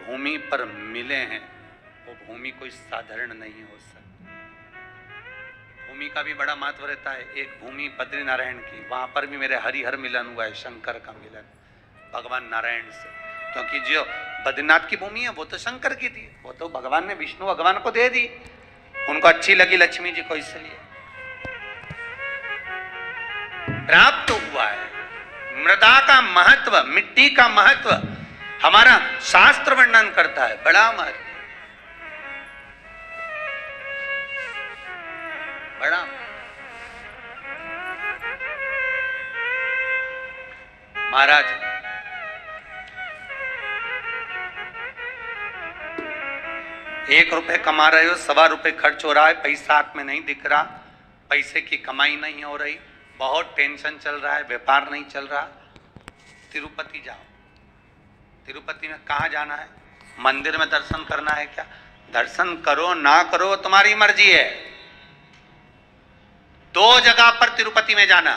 भूमि पर मिले हैं वो भूमि कोई साधारण नहीं हो सकती। भूमि का भी बड़ा महत्व रहता है। एक भूमि बद्रीनारायण की, वहां पर भी मेरे हरिहर मिलन हुआ है, शंकर का मिलन भगवान नारायण से। क्योंकि जो बद्रीनाथ की भूमि है वो तो शंकर की थी, वो तो भगवान ने विष्णु भगवान को दे दी, उनको अच्छी लगी लक्ष्मी जी को, इसलिए प्राप्त हुआ है। मृदा का महत्व, मिट्टी का महत्व हमारा शास्त्र वर्णन करता है, बड़ा महत्व, बड़ा। महाराज ₹1 कमा रहे हो, ₹1.25 खर्च हो रहा है, पैसा हाथ में नहीं दिख रहा, पैसे की कमाई नहीं हो रही, बहुत टेंशन चल रहा है, व्यापार नहीं चल रहा, तिरुपति जाओ। तिरुपति में कहाँ जाना है? मंदिर में दर्शन करना है क्या? दर्शन करो ना करो तुम्हारी मर्जी है। 2 जगह पर तिरुपति में जाना,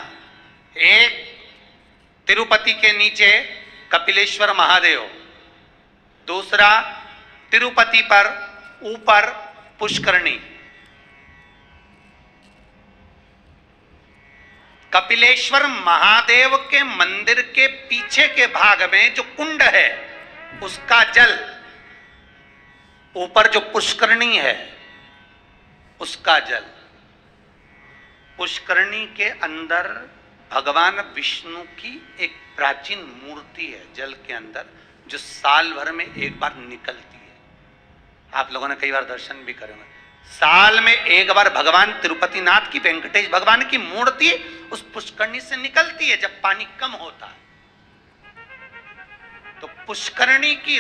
एक तिरुपति के नीचे कपिलेश्वर महादेव, दूसरा तिरुपति पर ऊपर पुष्करणी। कपिलेश्वर महादेव के मंदिर के पीछे के भाग में जो कुंड है उसका जल, ऊपर जो पुष्करणी है उसका जल। पुष्करणी के अंदर भगवान विष्णु की एक प्राचीन मूर्ति है जल के अंदर, जो साल भर में एक बार निकलती है। आप लोगों ने कई बार दर्शन भी करे होंगे। साल में एक बार भगवान तिरुपति नाथ की, वेंकटेश भगवान की मूर्ति उस पुष्करणी से निकलती है जब पानी कम होता है। तो पुष्करणी की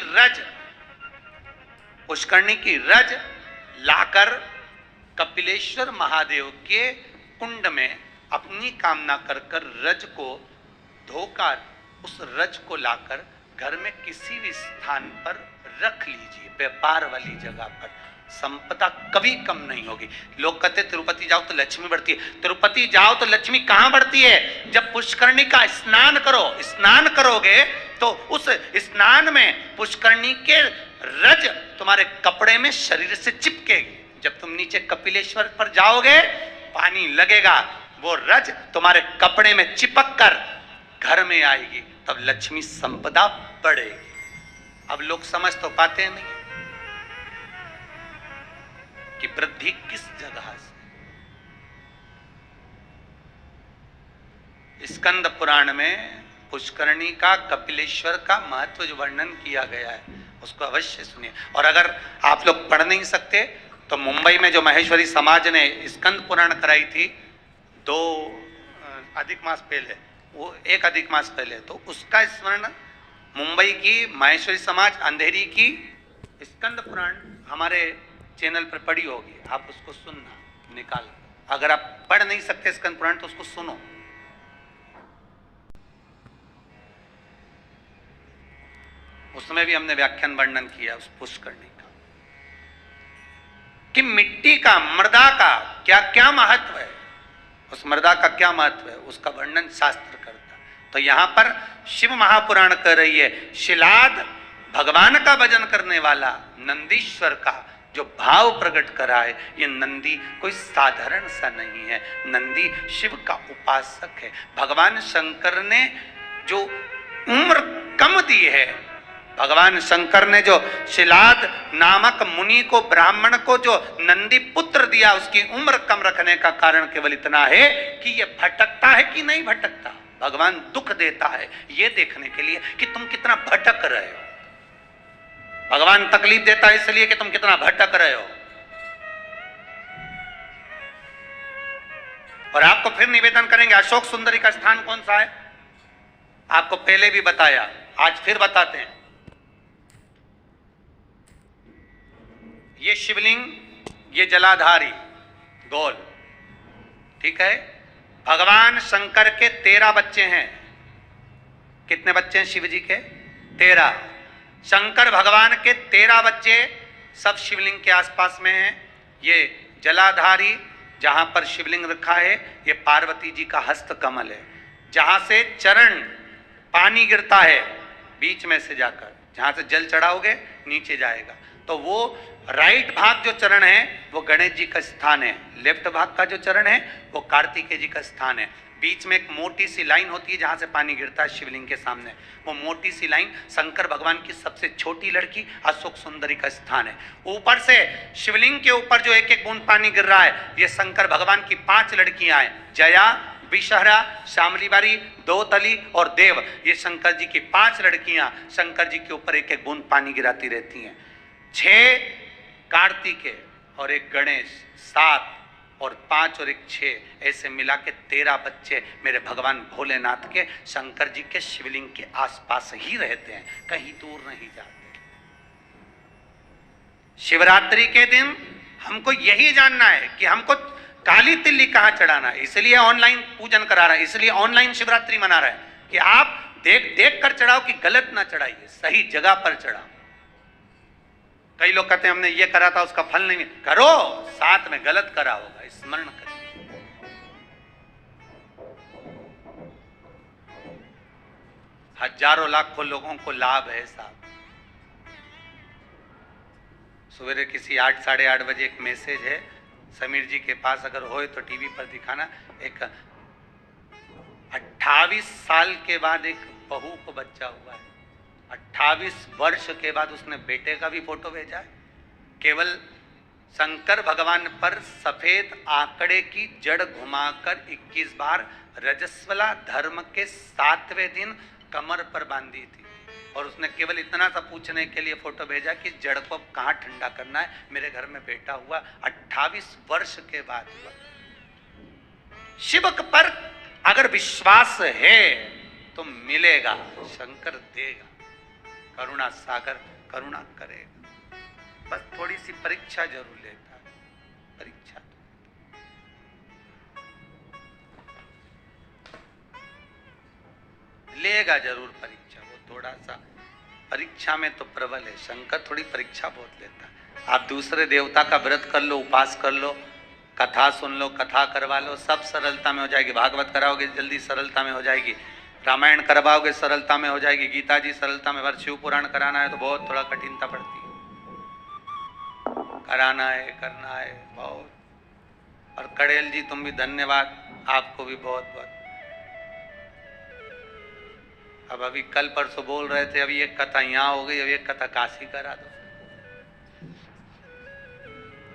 रज लाकर कपिलेश्वर महादेव के कुंड में अपनी कामना कर कर रज को धोकर, उस रज को लाकर घर में किसी भी स्थान पर रख लीजिए, व्यापार वाली जगह पर। संपदा कभी कम नहीं होगी। लोग कहते तिरुपति जाओ तो लक्ष्मी बढ़ती है। तिरुपति जाओ तो लक्ष्मी कहां बढ़ती है? जब पुष्करणी का स्नान करो। स्नान करोगे तो उस स्नान में पुष्करणी के रज तुम्हारे कपड़े में शरीर से चिपकेगी। जब तुम नीचे कपिलेश्वर पर जाओगे, पानी लगेगा, वो रज तुम्हारे कपड़े में चिपक कर घर में आएगी, तब लक्ष्मी संपदा बढ़ेगी। अब लोग समझ तो पाते नहीं कि वृद्धि किस जगह से। स्कंद पुराण में पुष्करणी का, कपिलेश्वर का महत्व जो वर्णन किया गया है उसको अवश्य सुनिए। और अगर आप लोग पढ़ नहीं सकते तो मुंबई में जो महेश्वरी समाज ने स्कंद पुराण कराई थी 2 अधिक मास पहले, वो 1 अधिक मास पहले, तो उसका स्मरण मुंबई की महेश्वरी समाज अंधेरी की स्कंद पुराण हमारे चैनल पर पड़ी होगी, आप उसको सुनना निकाल। अगर आप पढ़ नहीं सकते स्कंद पुराण तो उसको सुनो। उसमें भी हमने व्याख्यान वर्णन किया उस पुष्करणी का, कि मिट्टी का, मृदा का क्या क्या महत्व है, उस मृदा का क्या महत्व है, उसका वर्णन शास्त्र करता। तो यहां पर शिव महापुराण कर रही है, शिलाद भगवान का भजन करने वाला नंदीश्वर का जो भाव प्रकट करा है, ये नंदी कोई साधारण सा नहीं है, नंदी शिव का उपासक है। भगवान शंकर ने जो उम्र कम दी है, भगवान शंकर ने जो शिलाद नामक मुनि को, ब्राह्मण को जो नंदी पुत्र दिया, उसकी उम्र कम रखने का कारण केवल इतना है कि ये भटकता है कि नहीं भटकता। भगवान दुख देता है ये देखने के लिए कि तुम कितना भटक रहे हो। भगवान तकलीफ देता है इसलिए कि तुम कितना भटक रहे हो। और आपको फिर निवेदन करेंगे, अशोक सुंदरी का स्थान कौन सा है? आपको पहले भी बताया, आज फिर बताते हैं। ये शिवलिंग, ये जलाधारी गोल, ठीक है। भगवान शंकर के 13 बच्चे हैं। कितने बच्चे हैं शिव जी के? 13। शंकर भगवान के 13 बच्चे सब शिवलिंग के आसपास में हैं। ये जलाधारी जहां पर शिवलिंग रखा है, ये पार्वती जी का हस्त कमल है। जहां से चरण पानी गिरता है बीच में से जाकर, जहां से जल चढ़ाओगे नीचे जाएगा। तो वो राइट भाग जो चरण है वो गणेश जी का स्थान है, लेफ्ट भाग का जो चरण है वो कार्तिकेय जी का स्थान है। बीच में एक मोटी सी लाइन होती है जहां से पानी गिरता है शिवलिंग के सामने, वो मोटी सी लाइन शंकर भगवान की सबसे छोटी लड़की अशोक सुंदरी का स्थान है। ऊपर से शिवलिंग के ऊपर जो एक एक बूंद पानी गिर रहा है ये शंकर भगवान की 5 लड़कियां हैं, जया, विषहरा, शामलीबारी, दोतली और देव। ये शंकर जी की 5 लड़कियां शंकर जी के ऊपर एक एक बूंद पानी गिराती रहती हैं। 6 कार्तिकेय और एक गणेश, 7 और 5 और एक 6, ऐसे मिला के 13 बच्चे मेरे भगवान भोलेनाथ के शंकर जी के शिवलिंग के आसपास ही रहते हैं, कहीं दूर नहीं जाते। शिवरात्रि के दिन हमको यही जानना है कि हमको काली तिल्ली कहां चढ़ाना है, इसलिए ऑनलाइन पूजन करा रहा है, इसलिए ऑनलाइन शिवरात्रि मना रहा है कि आप देख देख कर चढ़ाओ कि गलत ना चढ़ाइए, सही जगह पर चढ़ाओ। कई लोग कहते हैं हमने ये करा था उसका फल नहीं, करो, साथ में गलत करा होगा, स्मरण करिए। हजारों लाखों लोगों को लाभ है साहब। सवेरे किसी 8 साढ़े 8 बजे एक मैसेज है, समीर जी के पास अगर होए तो टीवी पर दिखाना, एक 28 साल के बाद एक बहू को बच्चा हुआ है, 28 वर्ष के बाद उसने बेटे का भी फोटो भेजा है। केवल शंकर भगवान पर सफेद आंकड़े की जड़ घुमाकर 21 बार रजस्वला धर्म के 7वें दिन कमर पर बांधी थी, और उसने केवल इतना सा पूछने के लिए फोटो भेजा कि जड़ को कहाँ ठंडा करना है, मेरे घर में बेटा हुआ, 28 वर्ष के बाद हुआ। शिव पर अगर विश्वास है तो मिलेगा, शंकर देगा, करुणा सागर करुणा करेगा, बस थोड़ी सी परीक्षा जरूर लेता है, परीक्षा लेगा जरूर परीक्षा, वो थोड़ा सा परीक्षा में तो प्रबल है, शंकर थोड़ी परीक्षा बहुत लेता है। आप दूसरे देवता का व्रत कर लो, उपास कर लो, कथा सुन लो, कथा करवा लो, सब सरलता में हो जाएगी। भागवत कराओगे जल्दी सरलता में हो जाएगी, रामायण करवाओगे सरलता में हो जाएगी, गीता जी सरलता में, शिव पुराण कराना है तो बहुत थोड़ा कठिनता पड़ती है, कराना है, करना है बहुत। और कड़ेल जी तुम भी धन्यवाद, आपको भी बहुत बहुत। अब अभी कल परसों बोल रहे थे अभी एक कथा यहाँ हो गई, अभी एक कथा काशी करा दो।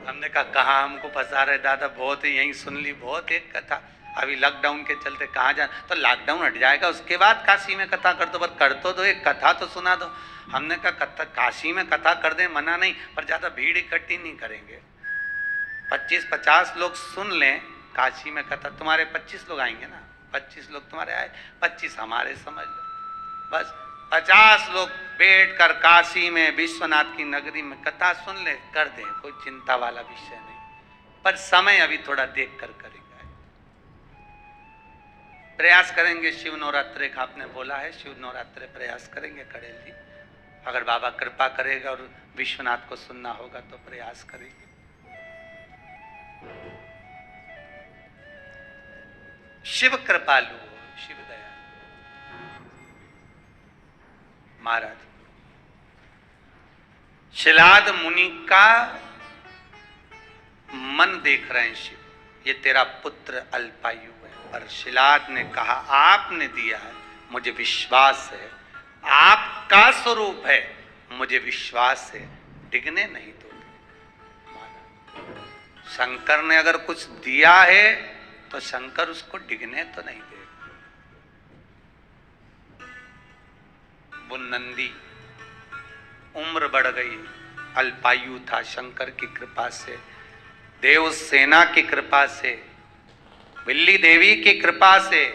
हमने कहा कहाँ हमको फंसा रहे दादा, बहुत ही यहीं सुन ली, बहुत एक कथा, अभी लॉकडाउन के चलते कहाँ जाना, तो लॉकडाउन हट जाएगा उसके बाद काशी में कथा कर दो, पर कर तो दो, एक कथा तो सुना दो। हमने कहा कथा काशी में कथा कर दे, मना नहीं, पर ज़्यादा भीड़ इकट्ठी नहीं करेंगे, 25-50 लोग सुन लें काशी में कथा, तुम्हारे 25 लोग आएंगे ना, 25 लोग तुम्हारे आए, 25 हमारे समझ लो, बस 50 लोग बैठकर काशी में विश्वनाथ की नगरी में कथा सुन ले, कर दे, कोई चिंता वाला विषय नहीं, पर समय अभी थोड़ा देख कर करेंगे, प्रयास करेंगे। शिव नवरात्रे का आपने बोला है, शिव नवरात्रे प्रयास करेंगे कड़ेल जी, अगर बाबा कृपा करेगा और विश्वनाथ को सुनना होगा तो प्रयास करेंगे। शिव कृपालु, शिव दया महाराज, शिलाद मुनि का मन देख रहे हैं शिव, ये तेरा पुत्र अल्पायु है, और शिलाद ने कहा आपने दिया है, मुझे विश्वास है, आपका स्वरूप है, मुझे विश्वास है, डिगने नहीं दोगे। शंकर ने अगर कुछ दिया है तो शंकर उसको डिगने तो नहीं देगा। वो नंदी उम्र बढ़ गई, अल्पायु था, शंकर की कृपा से, देव सेना की कृपा से, बिल्ली देवी की कृपा से,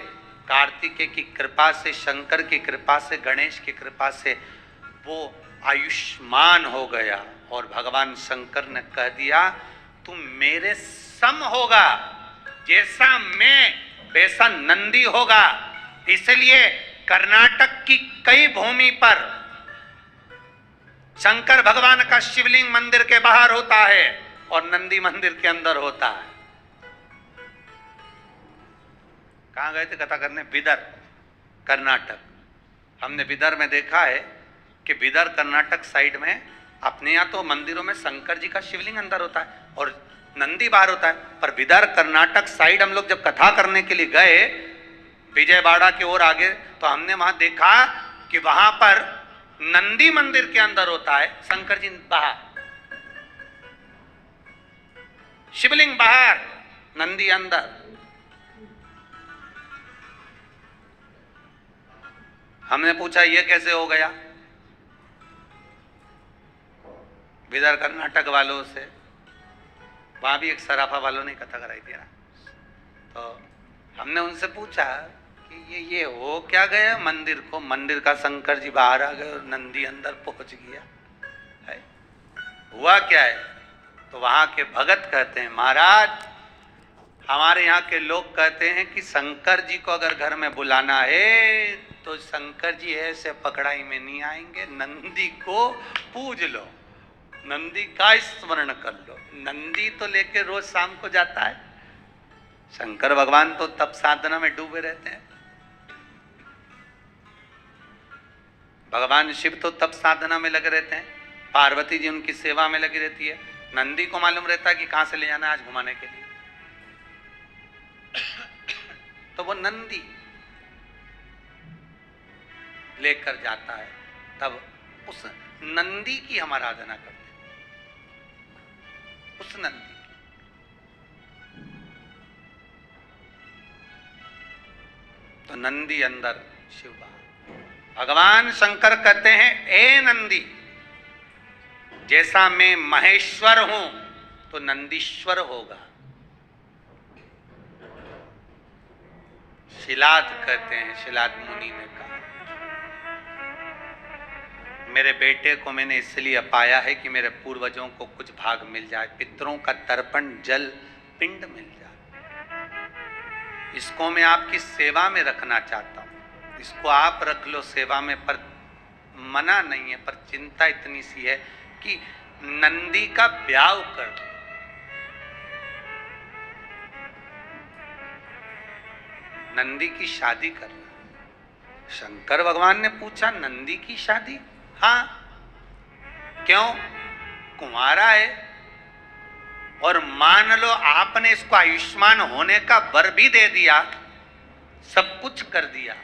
कार्तिकेय की कृपा से, शंकर की कृपा से, गणेश की कृपा से वो आयुष्मान हो गया, और भगवान शंकर ने कह दिया तू मेरे सम होगा, जैसा मैं वैसा नंदी होगा। इसलिए कर्नाटक की कई भूमि पर शंकर भगवान का शिवलिंग मंदिर के बाहर होता है और नंदी मंदिर के अंदर होता है। कहां गए थे कथा करने? बिदर, कर्नाटक। हमने बिदर में देखा है कि बिदर कर्नाटक साइड में अपने यहाँ तो मंदिरों में शंकर जी का शिवलिंग अंदर होता है और नंदी बाहर होता है, पर बिदर कर्नाटक साइड हम लोग जब कथा करने के लिए गए विजयवाड़ा की ओर आगे, तो हमने वहां देखा कि वहां पर नंदी मंदिर के अंदर होता है, शंकर जी बाहर, शिवलिंग बाहर, नंदी अंदर। हमने पूछा ये कैसे हो गया बिदर कर्नाटक वालों से, वहां भी एक सराफा वालों ने कथा कराई थी ना, तो हमने उनसे पूछा कि ये हो क्या गया मंदिर को, मंदिर का शंकर जी बाहर आ गए और नंदी अंदर पहुंच गया है, हुआ क्या है? तो वहां के भगत कहते हैं महाराज हमारे यहाँ के लोग कहते हैं कि शंकर जी को अगर घर में बुलाना है तो शंकर जी ऐसे पकड़ाई में नहीं आएंगे, नंदी को पूज लो, नंदी का स्मरण कर लो। नंदी तो लेके रोज शाम को जाता है, शंकर भगवान तो तप साधना में डूबे रहते हैं, भगवान शिव तो तप साधना में लगे रहते हैं, पार्वती जी उनकी सेवा में लगी रहती है, नंदी को मालूम रहता है कि कहां से ले जाना है आज घुमाने के लिए, तो वो नंदी लेकर जाता है, तब उस नंदी की हम आराधना करते हैं, उस नंदी की। तो नंदी अंदर शिव बाहर। भगवान शंकर कहते हैं ए नंदी जैसा मैं महेश्वर हूं तो नंदीश्वर होगा। शिलाद कहते हैं, शिलाद मुनि ने कहा मेरे बेटे को मैंने इसलिए पाया है कि मेरे पूर्वजों को कुछ भाग मिल जाए, पितरों का तर्पण जल पिंड मिल जाए, इसको मैं आपकी सेवा में रखना चाहता हूं, इसको आप रख लो सेवा में, पर मना नहीं है, पर चिंता इतनी सी है कि नंदी का ब्याह कर दो। नंदी की शादी करना। शंकर भगवान ने पूछा नंदी की शादी? हाँ, क्यों? कुंवारा है और मान लो आपने इसको आयुष्मान होने का वर भी दे दिया, सब कुछ कर दिया,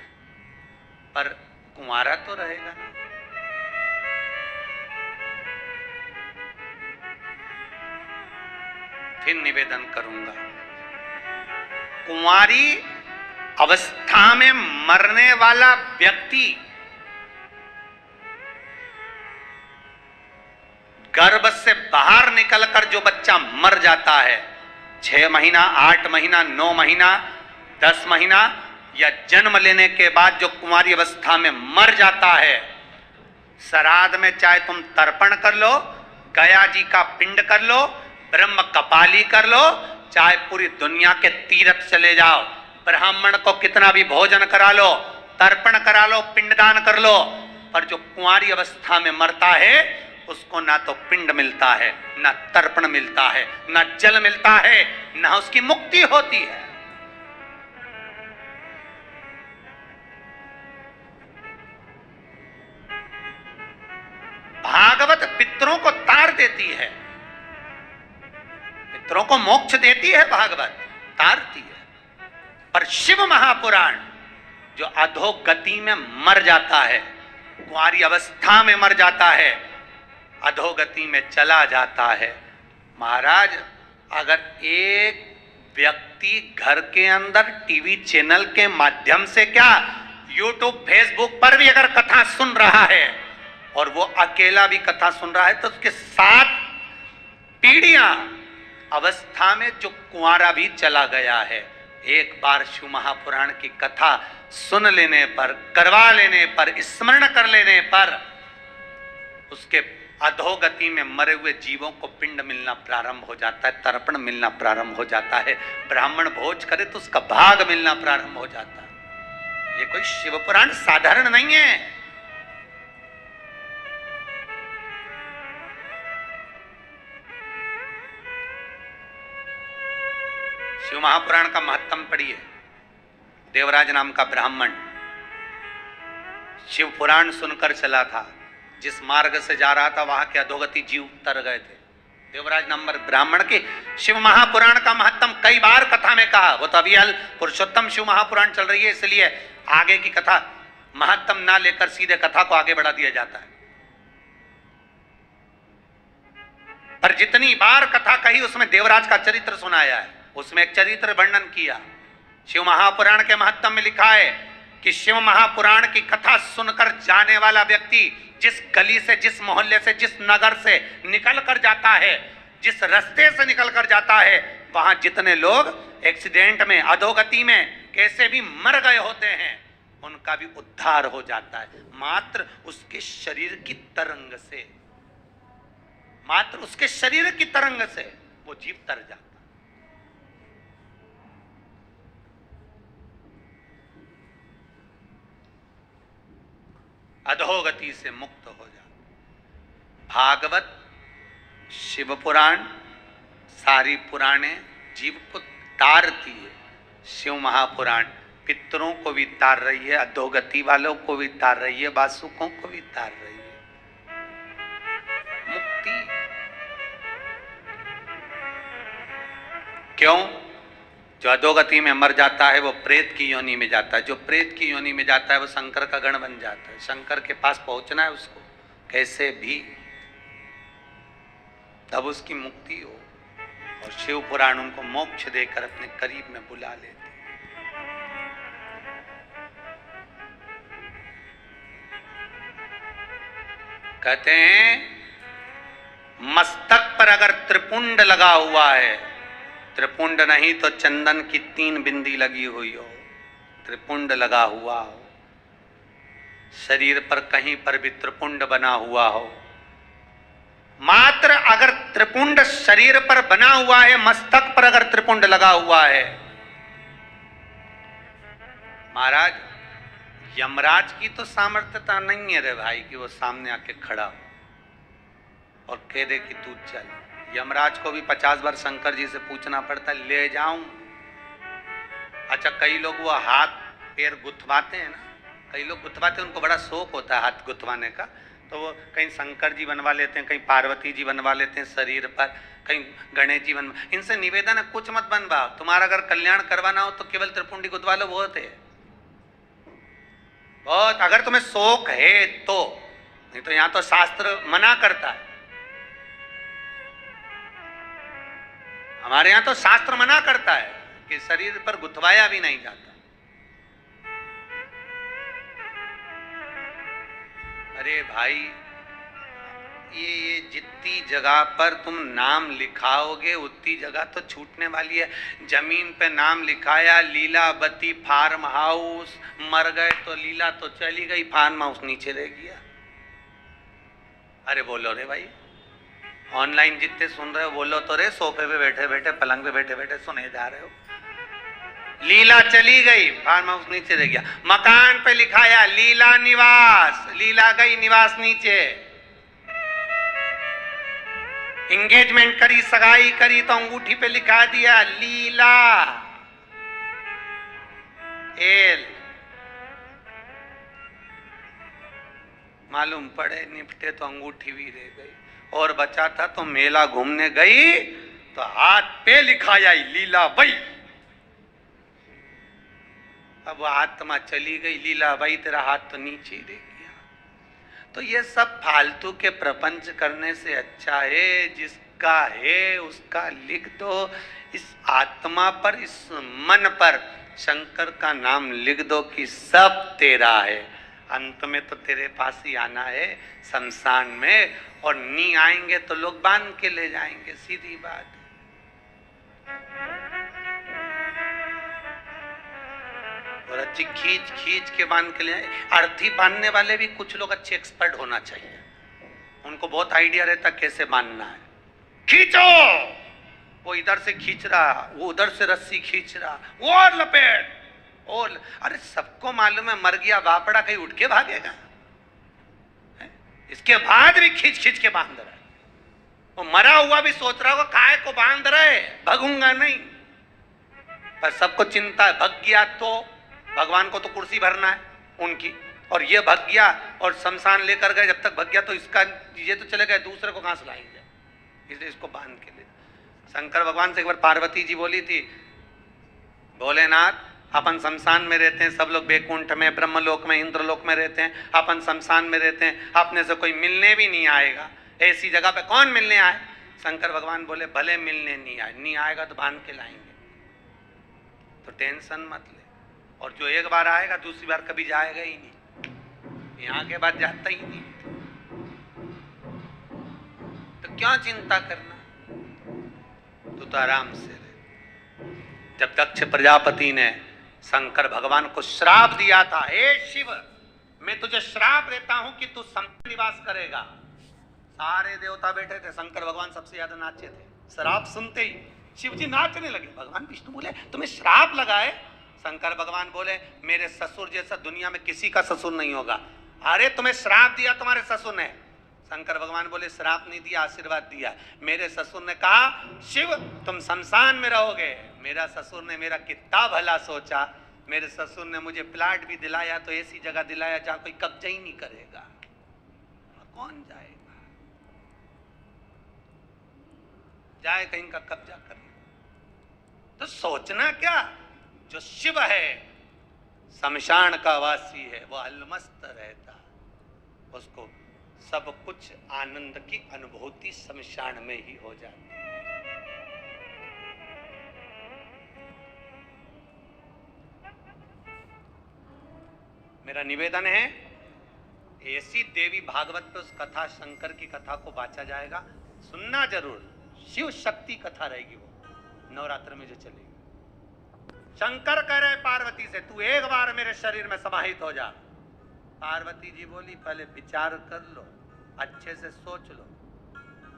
पर कुंवारा तो रहेगा ना। फिर निवेदन करूंगा, कुंवारी अवस्था में मरने वाला व्यक्ति गर्भ से बाहर निकलकर जो बच्चा मर जाता है, 6 महीना, 8 महीना, 9 महीना, 10 महीना या जन्म लेने के बाद जो कुंवारी अवस्था में मर जाता है, श्राद्ध में चाहे तुम तर्पण कर लो, गया जी का पिंड कर लो, ब्रह्म कपाली कर लो, चाहे पूरी दुनिया के तीर्थ चले जाओ, ब्राह्मण को कितना भी भोजन करा लो, तर्पण करा लो, पिंडदान कर लो, पर जो कुंवारी अवस्था में मरता है उसको ना तो पिंड मिलता है, ना तर्पण मिलता है, ना जल मिलता है, ना उसकी मुक्ति होती है। भागवत पितरों को तार देती है, पितरों को मोक्ष देती है, भागवत तारती है, पर शिव महापुराण जो अधोगति में मर जाता है, कुंवारी अवस्था में मर जाता है, अधोगति में चला जाता है। महाराज अगर एक व्यक्ति घर के अंदर टीवी चैनल के माध्यम से क्या यूट्यूब फेसबुक पर भी अगर कथा सुन रहा है और वो अकेला भी कथा सुन रहा है, तो उसके 7 पीढ़ियां अवस्था में जो कुंवारा भी चला गया है, एक बार शिव महापुराण की कथा सुन लेने पर, करवा लेने पर, स्मरण कर लेने पर उसके अधोगति में मरे हुए जीवों को पिंड मिलना प्रारंभ हो जाता है, तर्पण मिलना प्रारंभ हो जाता है, ब्राह्मण भोज करे तो उसका भाग मिलना प्रारंभ हो जाता है। ये कोई शिव पुराण साधारण नहीं है। शिव महापुराण का महत्तम पढ़िए। देवराज नाम का ब्राह्मण शिव पुराण सुनकर चला था, जिस मार्ग से जा रहा था वहां के अधोगति जीव तर गए थे। देवराज नंबर ब्राह्मण के शिव महापुराण का महत्व कई बार कथा में कहा। वो तो अभी पुरुषोत्तम शिव महापुराण चल रही है, इसलिए आगे की कथा महत्व ना लेकर सीधे कथा को आगे बढ़ा दिया जाता है। पर जितनी बार कथा कही उसमें देवराज का चरित्र सुनाया है, उसमें एक चरित्र वर्णन किया। शिव महापुराण के महत्व में लिखा है कि शिव महापुराण की कथा सुनकर जाने वाला व्यक्ति जिस गली से, जिस मोहल्ले से, जिस नगर से निकल कर जाता है, जिस रास्ते से निकल कर जाता है, वहां जितने लोग एक्सीडेंट में, अधोगति में कैसे भी मर गए होते हैं, उनका भी उद्धार हो जाता है। मात्र उसके शरीर की तरंग से, मात्र उसके शरीर की तरंग से वो जीव तर जाता है। अधोगति से मुक्त हो जाता। भागवत, शिव पुराण, सारी पुराणे जीव को तारती है। शिव महापुराण पितरों को भी तार रही है, अधोगति वालों को भी तार रही है, वासुकों को भी तार रही है। मुक्ति क्यों? जो अधोगति में मर जाता है वो प्रेत की योनि में जाता है। जो प्रेत की योनि में जाता है वो शंकर का गण बन जाता है। शंकर के पास पहुंचना है उसको कैसे भी, तब उसकी मुक्ति हो। और शिव पुराण उनको मोक्ष देकर अपने करीब में बुला लेते। कहते हैं मस्तक पर अगर त्रिपुंड लगा हुआ है, त्रिपुंड नहीं तो चंदन की 3 बिंदी लगी हुई हो, त्रिपुंड लगा हुआ हो, शरीर पर कहीं पर भी त्रिपुंड बना हुआ हो, मात्र अगर त्रिपुंड शरीर पर बना हुआ है, मस्तक पर अगर त्रिपुंड लगा हुआ है, महाराज यमराज की तो सामर्थ्यता नहीं है रे भाई कि वो सामने आके खड़ा हो और कह दे कि तू चल। यमराज को भी 50 बार शंकर जी से पूछना पड़ता है, ले जाऊं? अच्छा, कई लोग वो हाथ पैर गुथवाते हैं ना, कई लोग गुथवाते हैं, उनको बड़ा शौक होता है हाथ गुथवाने का, तो वो कहीं शंकर जी बनवा लेते हैं, कहीं पार्वती जी बनवा लेते हैं शरीर पर, कहीं गणेश जी बनवा। इनसे निवेदन है कुछ मत बनवाओ, तुम्हारा अगर कल्याण करवाना हो तो केवल त्रिपुंडी गुथवा लो, बहुत है बहुत, अगर तुम्हें शौक है तो। नहीं तो यहां तो शास्त्र मना करता है, हमारे यहां तो शास्त्र मना करता है कि शरीर पर गुथवाया भी नहीं जाता। अरे भाई, ये जितनी जगह पर तुम नाम लिखाओगे उतनी जगह तो छूटने वाली है। जमीन पे नाम लिखाया लीलावती फार्म हाउस, मर गए तो लीला तो चली गई, फार्म हाउस नीचे रह गया। अरे बोलो रे भाई, ऑनलाइन जितने सुन रहे हो बोलो तो रे, सोफे पे बैठे बैठे, पलंग पे बैठे बैठे सुने जा रहे हो। लीला चली गई, फार्म हाउस नीचे रह गया। मकान पे लिखाया लीला निवास, लीला गई, निवास नीचे। एंगेजमेंट करी, सगाई करी तो अंगूठी पे लिखा दिया लीला एल। मालूम पड़े निपटे तो अंगूठी भी रह गई, और बचा था तो मेला घूमने गई तो हाथ पे लिखाया लीला बाई। अब आत्मा चली गई, लीला बाई तेरा हाथ तो नीचे रह गया। तो ये सब फालतू के प्रपंच करने से अच्छा है जिसका है उसका लिख दो। इस आत्मा पर, इस मन पर शंकर का नाम लिख दो कि सब तेरा है। अंत में तो तेरे पास ही आना है शमशान में, और नहीं आएंगे तो लोग बांध के ले जाएंगे, सीधी बात। और अच्छी खींच खींच के बांध के ले जाए। अर्थी बांधने वाले भी कुछ लोग अच्छे एक्सपर्ट होना चाहिए, उनको बहुत आइडिया रहता कैसे बांधना है। खींचो, वो इधर से खींच रहा, वो उधर से रस्सी खींच रहा, वो और लपेट, और अरे सबको मालूम है मर गया बापड़ा, कहीं उठ के भागेगा? इसके बाद भी खींच खींच के बांध रहा है। वो मरा हुआ भी सोच रहा होगा काय को बांध रहे, भगूंगा नहीं। पर सबको चिंता है, भग गया तो भगवान को तो कुर्सी भरना है उनकी, और ये भग गया और शमशान लेकर गए, जब तक भग गया तो इसका ये तो चले गए, दूसरे को कहां से लाएंगे, इसलिए इसको बांध के ले। शंकर भगवान से एक बार पार्वती जी बोली थी, भोलेनाथ अपन शमशान में रहते हैं, सब लोग बैकुंठ में, ब्रह्मलोक में, इंद्रलोक में रहते हैं, अपन शमशान में रहते हैं, अपने से कोई मिलने भी नहीं आएगा, ऐसी जगह पे कौन मिलने आए। शंकर भगवान बोले भले मिलने नहीं आएगा तो बांध के लाएंगे, तो टेंशन मत ले, और जो एक बार आएगा दूसरी बार कभी जाएगा ही नहीं, यहाँ के बाद जाता ही नहीं, तो क्या चिंता करना, तो आराम से रहे। जब दक्ष प्रजापति ने शंकर भगवान को श्राप दिया था, हे शिव मैं तुझे श्राप देता हूं कि तू समुद्र निवास करेगा, सारे देवता बैठे थे, शंकर भगवान सबसे ज्यादा नाचे थे। श्राप सुनते ही शिव जी नाचने लगे। भगवान विष्णु बोले तुम्हें श्राप लगा है? शंकर भगवान बोले मेरे ससुर जैसा दुनिया में किसी का ससुर नहीं होगा। अरे तुम्हें श्राप दिया तुम्हारे ससुर ने। शंकर भगवान बोले श्राप नहीं दिया, आशीर्वाद दिया। मेरे ससुर ने कहा शिव तुम शमशान में रहोगे। मेरा ससुर ने मेरा कितना भला सोचा, मेरे ससुर ने मुझे प्लाट भी दिलाया, तो ऐसी जगह दिलाया जहां कोई कब्जा ही नहीं करेगा, कौन जाएगा, जाए कहीं का कब्जा कर। तो सोचना क्या, जो शिव है शमशान का वासी है, वो अलमस्त रहता, उसको सब कुछ आनंद की अनुभूति शमशान में ही हो जाती है। मेरा निवेदन है ऐसी देवी भागवत पे उस कथा, शंकर की कथा को बांचा जाएगा, सुनना जरूर। शिव शक्ति कथा रहेगी वो नवरात्र में जो चलेगी। शंकर कह रहे पार्वती से तू एक बार मेरे शरीर में समाहित हो जा। पार्वती जी बोली पहले विचार कर लो, अच्छे से सोच लो।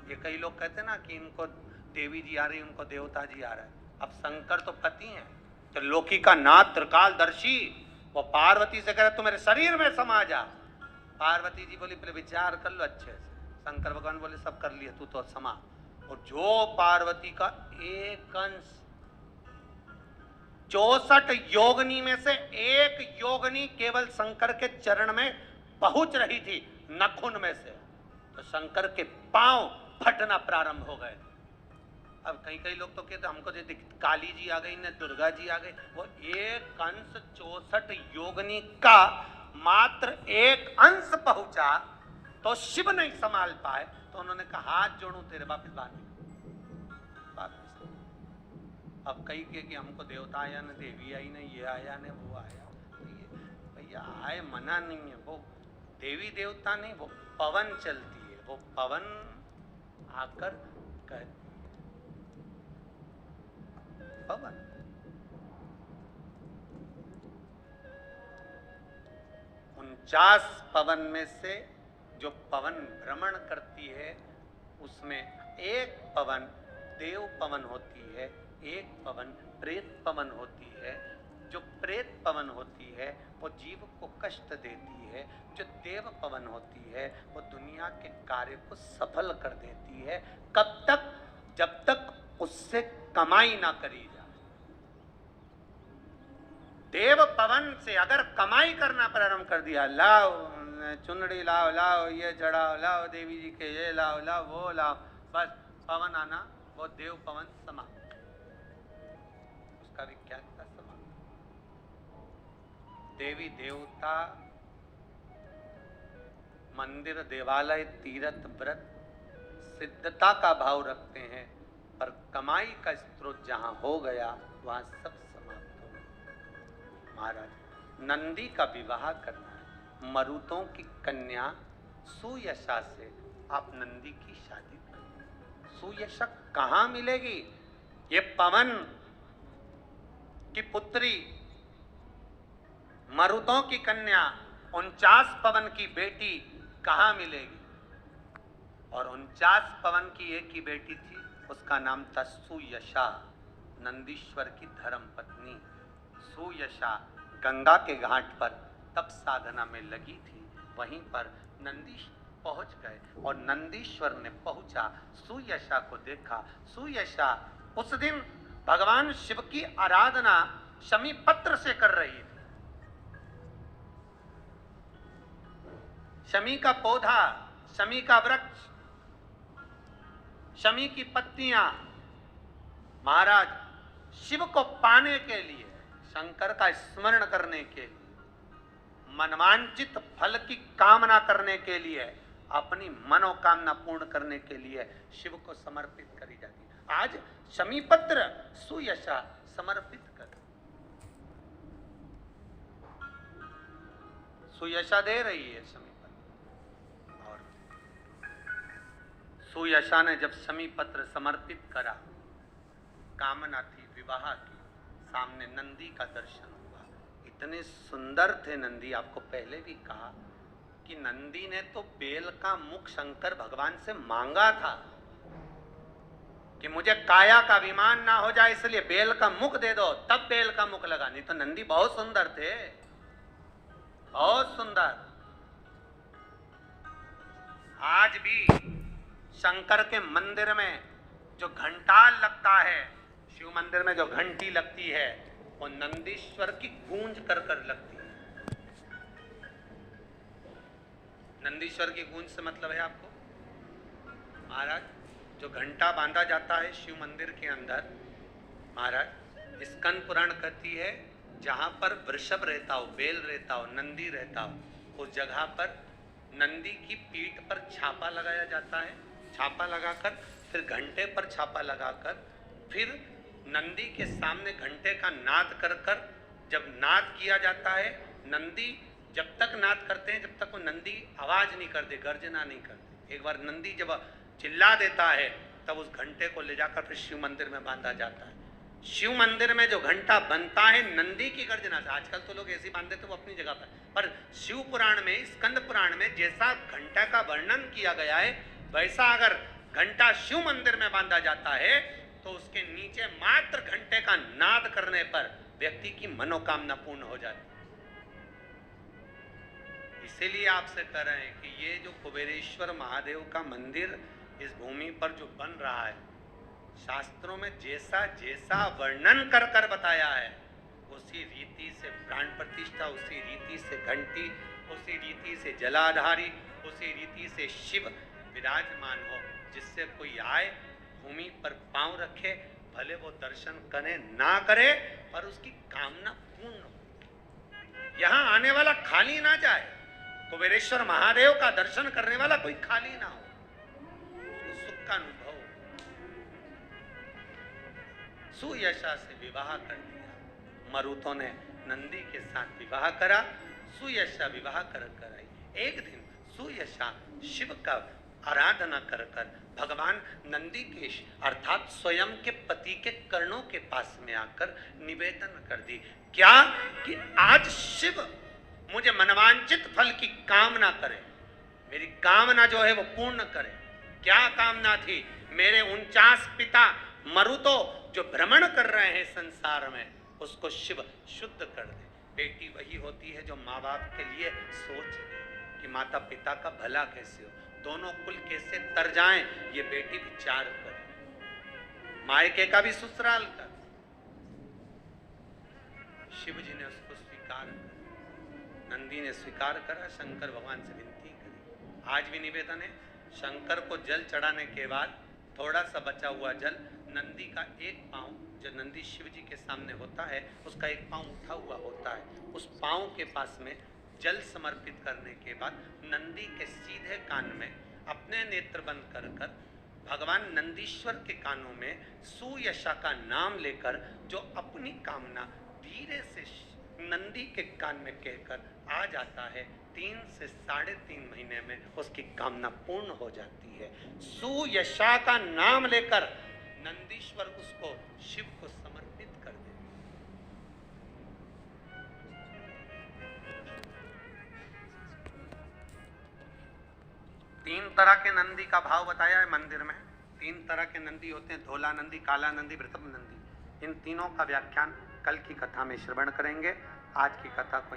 ये कई लोग कहते ना कि इनको देवी जी आ रही, उनको देवता जी आ रहा है। अब शंकर तो पति हैं, तो लोकी का नाथ त्रिकालदर्शी, वो पार्वती से कह रहे तू मेरे शरीर में समा जा। पार्वती जी बोली पहले विचार कर लो अच्छे से। शंकर भगवान बोले सब कर लिया, तू तो समा। और जो पार्वती का एक अंश 64 योगनी में से एक योगनी केवल शंकर के चरण में पहुंच रही थी, नखुन में से, तो शंकर के पांव फटना प्रारंभ हो गए। अब कई लोग तो कहते हमको जो काली जी आ गई न दुर्गा जी आ गई, वो एक अंश 64 योगनी का मात्र एक अंश पहुंचा, तो शिव नहीं संभाल पाए, तो उन्होंने कहा हाथ जोड़ू तेरे वापिस बांध। अब कई के कि हमको देवता आया न, देवी आई न, ये आया न, वो आया। तो ये भैया आए मना नहीं है, वो देवी देवता नहीं, वो पवन चलती है, वो पवन आकर कहती पवन। उनचास पवन में से जो पवन भ्रमण करती है, उसमें एक पवन देव पवन होती है, एक पवन प्रेत पवन होती है। जो प्रेत पवन होती है वो जीव को कष्ट देती है, जो देव पवन होती है वो दुनिया के कार्य को सफल कर देती है। कब तक? जब तक उससे कमाई ना करी जाए। देव पवन से अगर कमाई करना प्रारंभ कर दिया, लाओ चुनड़ी लाओ, लाओ ये चढ़ाओ, लाओ देवी जी के ये लाओ, लाओ वो लाओ, बस पवन आना, वो देव पवन समाप्त, उसका विख्यात का समाप्त। देवी देवता मंदिर देवालय तीर्थ व्रत सिद्धता का भाव रखते हैं, पर कमाई का स्रोत जहां हो गया वहां सब समाप्त हो गया। महाराज नंदी का विवाह करना है, मरुतों की कन्या सुयशा से आप नंदी की शादी करें। सुयशा कहां मिलेगी? ये पवन की पुत्री, मरुतों की कन्या, 49 पवन की बेटी कहां मिलेगी? और 49 पवन की एक ही बेटी थी, उसका नाम था सुयशा, नंदीश्वर की धर्म पत्नी। सुयशा गंगा के घाट पर तप साधना में लगी थी, वहीं पर नंदीश पहुंच गए और नंदीश्वर ने पहुंचा, सुयशा को देखा। सुयशा उस दिन भगवान शिव की आराधना शमी पत्र से कर रही थी। शमी का पौधा, शमी का वृक्ष, शमी की पत्तियां महाराज शिव को पाने के लिए, शंकर का स्मरण करने के लिए, मनवांचित फल की कामना करने के लिए, अपनी मनोकामना पूर्ण करने के लिए शिव को समर्पित करी जाती है। आज शमी पत्र सुयशा समर्पित कर, सुयशा दे रही है शमी पत्र। और सुयशा ने जब शमी पत्र समर्पित करा, कामना थी विवाह की, सामने नंदी का दर्शन हुआ। इतने सुंदर थे नंदी, आपको पहले भी कहा कि नंदी ने तो बेल का मुख शंकर भगवान से मांगा था कि मुझे काया का अभिमान ना हो जाए, इसलिए बेल का मुख दे दो, तब बेल का मुख लगा। नहीं तो नंदी बहुत सुंदर थे, बहुत सुंदर। आज भी शंकर के मंदिर में जो घंटाल लगता है, शिव मंदिर में जो घंटी लगती है, वो नंदीश्वर की गूंज कर कर लगती है। नंदीश्वर की गूंज से मतलब है आपको महाराज, जो घंटा बांधा जाता है शिव मंदिर के अंदर, महाराज स्कंद पुराण कहती है जहां पर वृषभ रहता हो, बेल रहता हो, नंदी रहता हो, उस जगह पर नंदी की पीठ पर छापा लगाया जाता है। छापा लगाकर फिर घंटे पर छापा लगाकर फिर नंदी के सामने घंटे का नाद कर कर जब नाद किया जाता है, नंदी जब तक नाद करते हैं जब तक वो नंदी आवाज नहीं करते, गर्जना नहीं करते। एक बार नंदी जब चिल्ला देता है तब उस घंटे को ले जाकर फिर शिव मंदिर में बांधा जाता है। शिव मंदिर में जो घंटा बनता है नंदी की गर्जना से, आजकल तो लोग ऐसे बांध देते वो अपनी जगह पर शिव पुराण में, स्कंद पुराण में जैसा घंटा का वर्णन किया गया है, वैसा अगर घंटा शिव मंदिर में बांधा जाता है तो उसके नीचे मात्र घंटे का नाद करने पर व्यक्ति की मनोकामना पूर्ण हो जाती है। इसीलिए आपसे कह रहे हैं कि ये जो कुबेरेश्वर महादेव का मंदिर इस भूमि पर जो बन रहा है, शास्त्रों में जैसा जैसा वर्णन कर कर बताया है, उसी रीति से प्राण प्रतिष्ठा, उसी रीति से घंटी, उसी रीति से जलाधारी, उसी रीति से शिव विराजमान हो, जिससे कोई आए भूमि पर पांव रखे, भले वो दर्शन करे ना करे, पर उसकी कामना पूर्ण हो। यहां आने वाला खाली ना जाए, कुबेरेश्वर महादेव का दर्शन करने वाला कोई खाली ना हो, उसको सुख का अनुभव। सुयशा से विवाह कर दिया, मरुतों ने नंदी के साथ विवाह करा, सुयशा विवाह कर आई। एक दिन सुयशा शिव का आराधना कर कर भगवान नंदी के अर्थात स्वयं के पति के कर्णों के पास में आकर निवेदन कर दी, क्या कि आज शिव मुझे मनवांचित फल की कामना करे, मेरी कामना जो है वो पूर्ण करे। क्या कामना थी? मेरे 49 पिता मरुतो जो भ्रमण कर रहे हैं संसार में, उसको शिव शुद्ध कर दे। बेटी वही होती है जो माँ बाप के लिए सोचे कि माता पिता का भला कैसे हो, दोनों कुल कैसे तर जाएं, ये बेटी विचार करे, मायके का भी ससुराल कर। शिव जी ने उसको स्वीकार करा, नंदी ने स्वीकार करा, शंकर भगवान से विनती करी। आज भी निवेदन है, शंकर को जल चढ़ाने के बाद थोड़ा सा बचा हुआ जल नंदी का एक पांव, जो नंदी शिव जी के सामने होता है, उसका एक पांव उठा हुआ होता है, उस पांव के पास में जल समर्पित करने के बाद नंदी के सीधे कान में अपने नेत्र बंद कर कर भगवान नंदीश्वर के कानों में सुयशा का नाम लेकर जो अपनी कामना धीरे से नंदी के कान में कहकर आ जाता है, 3 से 3.5 महीने में उसकी कामना पूर्ण हो जाती है। सुयशा का नाम लेकर नंदीश्वर उसको शिव को समर्पित कर दे। तीन तरह के नंदी का भाव बताया है मंदिर में। 3 तरह के नंदी होते हैं, धोला नंदी, काला नंदी, वृषभ नंदी। इन तीनों का व्याख्यान कल की कथा में श्रवण करेंगे। आज की कथा को